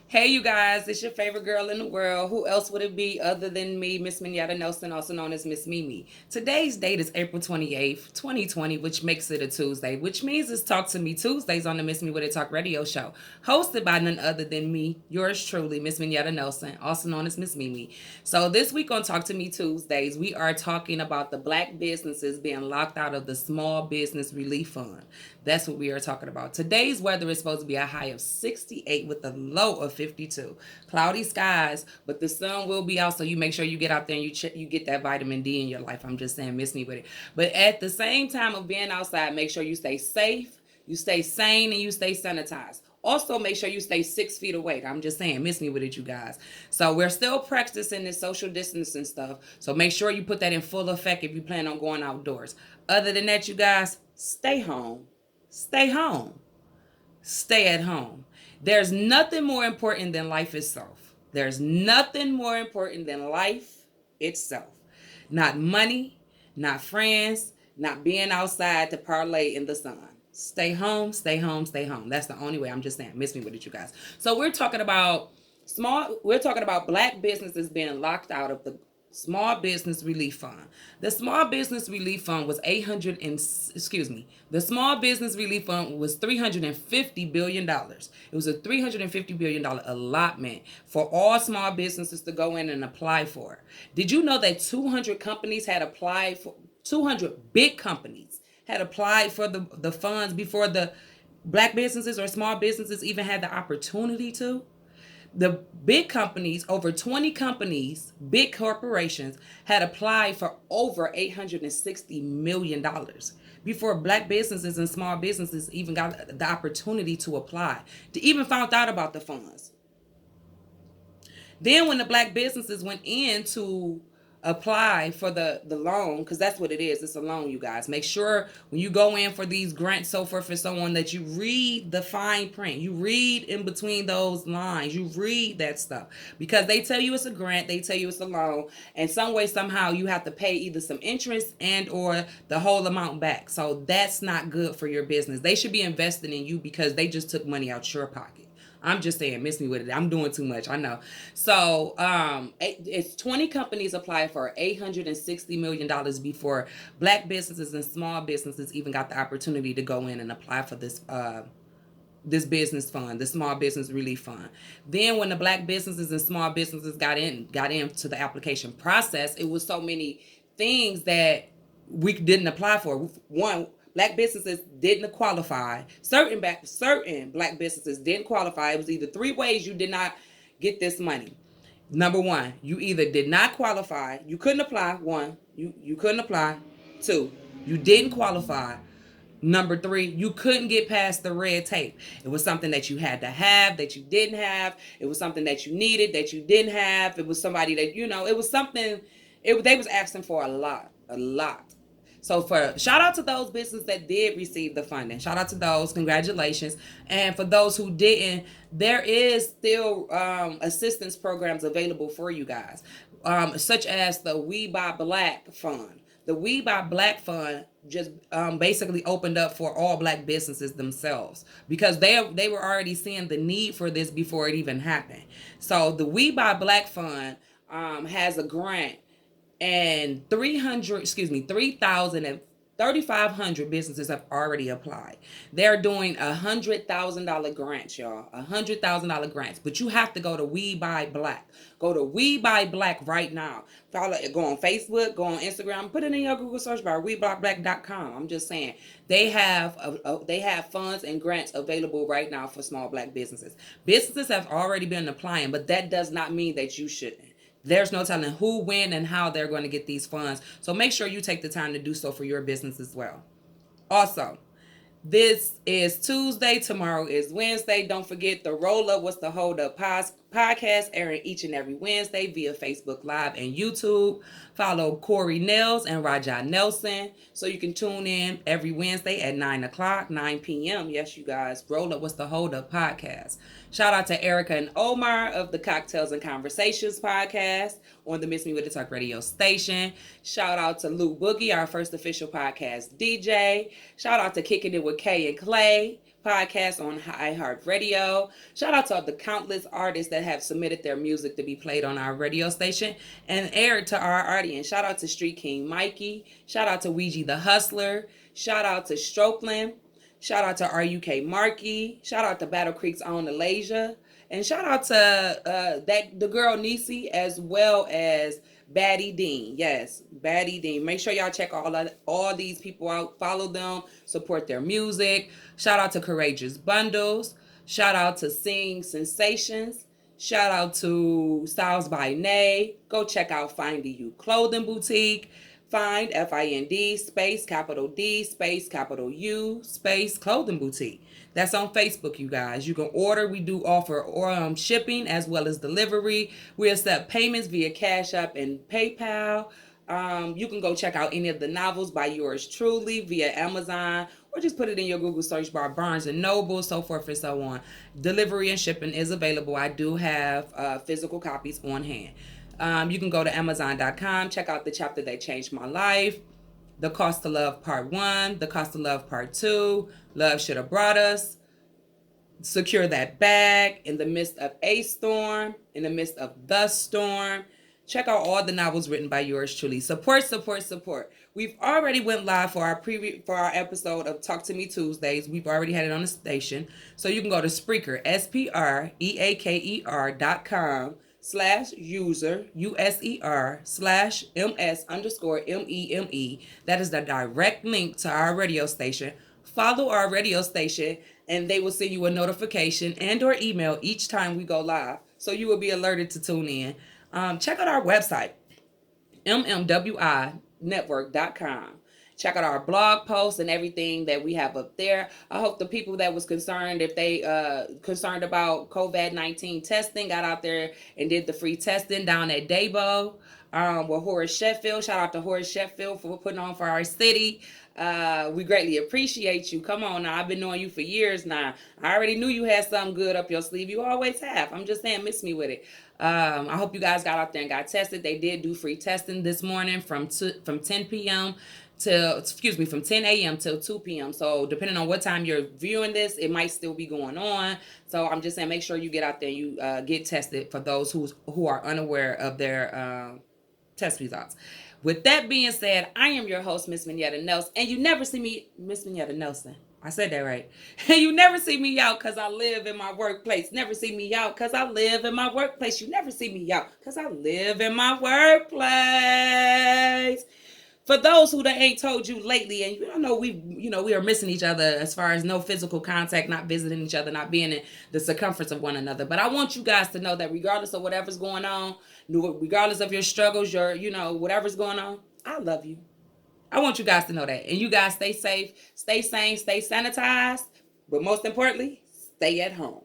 Hey, you guys, it's your favorite girl in the world. Who else would it be other than me, Miss Minyata Nelson, also known as Miss Mimi? Today's date is April 28th, 2020, which makes it a Tuesday, which means it's Talk to Me Tuesdays on the Miss Me With It Talk radio show, hosted by none other than me, yours truly, Miss Minyata Nelson, also known as Miss Mimi. So this week on Talk to Me Tuesdays, we are talking about the black businesses being locked out of the Small Business Relief Fund. That's what we are talking about. Today's weather is supposed to be a high of 68 with a low of 52. Cloudy skies, but the sun will be out, so you make sure you get out there and you get that vitamin D in your life. I'm just saying, miss me with it. But at the same time of being outside, make sure you stay safe, you stay sane, and you stay sanitized. Also, make sure you stay 6 feet away. I'm just saying, miss me with it, you guys. So we're still practicing this social distancing stuff. So make sure you put that in full effect if you plan on going outdoors. Other than that, you guys, stay home. Stay home. Stay at home. There's nothing more important than life itself. There's nothing more important than life itself. Not money, not friends, not being outside to parlay in the sun. Stay home, stay home, stay home. That's the only way. I'm just saying, miss me with it, you guys. So we're talking about black businesses being locked out of the Small Business Relief Fund. The Small Business Relief Fund was the Small Business Relief Fund was $350 billion. It was a $350 billion allotment for all small businesses to go in and apply for. Did you know that 200 companies had applied for 200 big companies had applied for the funds before the black businesses or small businesses even had the opportunity to? The big companies, over 20 companies, big corporations, had applied for over $860 million before black businesses and small businesses even got the opportunity to apply, to even found out about the funds. Then when the black businesses went in to apply for the loan, because that's what it is, it's a loan, you guys. Make sure when you go in for these grants, so forth, for someone, that you read the fine print. You read in between those lines. You read that stuff, because they tell you it's a grant, they tell you it's a loan, and some way, somehow, you have to pay either some interest and or the whole amount back. So that's not good for your business. They should be investing in you because they just took money out your pocket. I'm just saying, miss me with it. I'm doing too much. I know. So, it's 20 companies applied for $860 million before black businesses and small businesses even got the opportunity to go in and apply for this business fund, the Small Business Relief Fund. Then when the black businesses and small businesses got into the application process, it was so many things that we didn't apply for. One, black businesses didn't qualify. Certain black businesses didn't qualify. It was either three ways you did not get this money. Number one, you either did not qualify, you couldn't apply. One, you couldn't apply. Two, you didn't qualify. Number three, you couldn't get past the red tape. It was something that you had to have, that you didn't have. It was something that you needed, that you didn't have. It was somebody that, it was something, they was asking for a lot, a lot. So for shout out to those businesses that did receive the funding. Shout out to those. Congratulations. And for those who didn't, there is still assistance programs available for you guys, such as the We Buy Black Fund. The We Buy Black Fund just basically opened up for all black businesses themselves, because they were already seeing the need for this before it even happened. So the We Buy Black Fund has a grant, and 3,000 and 3,500 businesses have already applied. They're doing $100,000 grants, y'all. $100,000 grants. But you have to go to We Buy Black. Go to We Buy Black right now. Follow it. Go on Facebook. Go on Instagram. Put it in your Google search bar. WeBuyBlack.com. I'm just saying they have funds and grants available right now for small black businesses. Businesses have already been applying, but that does not mean that you shouldn't. There's no telling who, when, and how they're going to get these funds. So make sure you take the time to do so for your business as well. Also, this is Tuesday. Tomorrow is Wednesday. Don't forget the Roll Up What's the Hold Up podcast, airing each and every Wednesday via Facebook Live and YouTube. Follow Corey Nels and Raja Nelson so you can tune in every Wednesday at 9 o'clock, 9 p.m. Yes, you guys. Roll Up What's the Hold Up podcast. Shout out to Erica and Omar of the Cocktails and Conversations podcast on the Miss Me With It Talk radio station. Shout out to Lou Boogie, our first official podcast DJ. Shout out to Kicking It with Kay and Clay podcast on iHeartRadio. Shout out to the countless artists that have submitted their music to be played on our radio station and aired to our audience. Shout out to Street King Mikey. Shout out to Ouija the Hustler. Shout out to Strokeland. Shout out to RUK Markey. Shout out to Battle Creek's own Alasia. And shout out to the girl Nisi, as well as Baddie Dean. Yes, Baddie Dean. Make sure y'all check all these people out. Follow them. Support their music. Shout out to Courageous Bundles. Shout out to Sing Sensations. Shout out to Styles by Nay. Go check out Find You Clothing Boutique. Find FIND space capital D space capital U space clothing boutique. That's on Facebook, you guys. You can order. We do offer shipping as well as delivery. We accept payments via Cash App and PayPal. You can go check out any of the novels by yours truly via Amazon, or just put it in your Google search bar, Barnes and Noble, so forth and so on. Delivery and shipping is available. I do have physical copies on hand. You can go to Amazon.com, check out the chapter that changed my life, The Cost of Love Part 1, The Cost of Love Part 2, Love Should Have Brought Us, Secure That Bag, In the Midst of a Storm, In the Midst of the Storm. Check out all the novels written by yours truly. Support, support, support. We've already went live for our episode of Talk to Me Tuesdays. We've already had it on the station. So you can go to Spreaker, SPREAKER.com/user USER/MS_MEME. That is the direct link to our radio station. Follow our radio station and they will send you a notification and or email each time we go live, so you will be alerted to tune in. Check out our website, mmwinetwork.com. Check out our blog posts and everything that we have up there. I hope the people that was concerned, if they concerned about COVID-19 testing, got out there and did the free testing down at Dabo with Horace Sheffield. Shout out to Horace Sheffield for putting on for our city. We greatly appreciate you. Come on now. I've been knowing you for years now. I already knew you had something good up your sleeve. You always have. I'm just saying, miss me with it. I hope you guys got out there and got tested. They did do free testing this morning from 10 p.m. from 10 a.m. till 2 p.m. So depending on what time you're viewing this, it might still be going on. So I'm just saying, make sure you get out there and you get tested for those who are unaware of their test results. With that being said, I am your host, Miss Mignetta Nelson, and you never see me, Miss Mignetta Nelson. I said that right. And you never see me out because I live in my workplace. Never see me out because I live in my workplace. You never see me out because I live in my workplace. For those who they ain't told you lately, and you don't know, we are missing each other as far as no physical contact, not visiting each other, not being in the circumference of one another. But I want you guys to know that regardless of whatever's going on, regardless of your struggles, whatever's going on, I love you. I want you guys to know that. And you guys stay safe, stay sane, stay sanitized, but most importantly, stay at home.